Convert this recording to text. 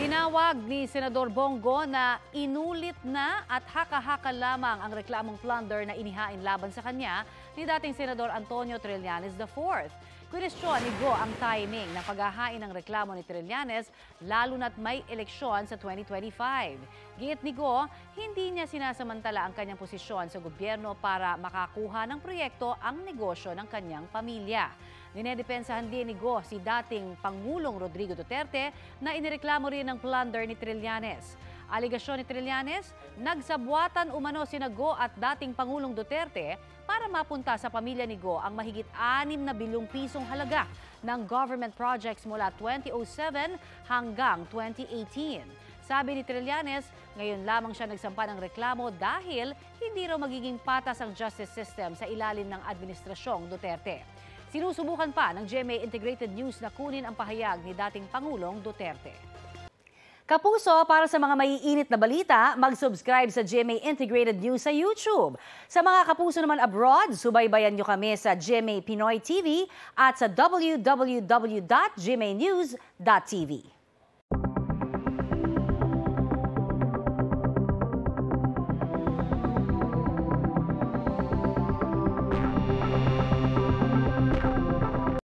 Tinawag ni Senador Bongo na inulit na at haka-haka lamang ang reklamong plunder na inihain laban sa kanya ni dating Senador Antonio Trillanes IV. Kwestiyon ni Go ang timing ng paghahain ng reklamo ni Trillanes lalo na't may eleksyon sa 2025. Giit ni Go, hindi niya sinasamantala ang kanyang posisyon sa gobyerno para makakuha ng proyekto ang negosyo ng kanyang pamilya. Dinedepensahan din ni Go si dating Pangulong Rodrigo Duterte na inireklamo rin ng plunder ni Trillanes. Aligasyon ni Trillanes, nagsabwatan umano sina Go at dating Pangulong Duterte para mapunta sa pamilya ni Go ang mahigit 6 na bilyong pisong halaga ng government projects mula 2007 hanggang 2018. Sabi ni Trillanes, ngayon lamang siya nagsampa ng reklamo dahil hindi raw magiging patas ang justice system sa ilalim ng administrasyong Duterte. Sinusubukan pa ng GMA Integrated News na kunin ang pahayag ni dating Pangulong Duterte. Kapuso, para sa mga maiinit na balita, mag-subscribe sa GMA Integrated News sa YouTube. Sa mga kapuso naman abroad, subaybayan nyo kami sa GMA Pinoy TV at sa www.gmanews.tv.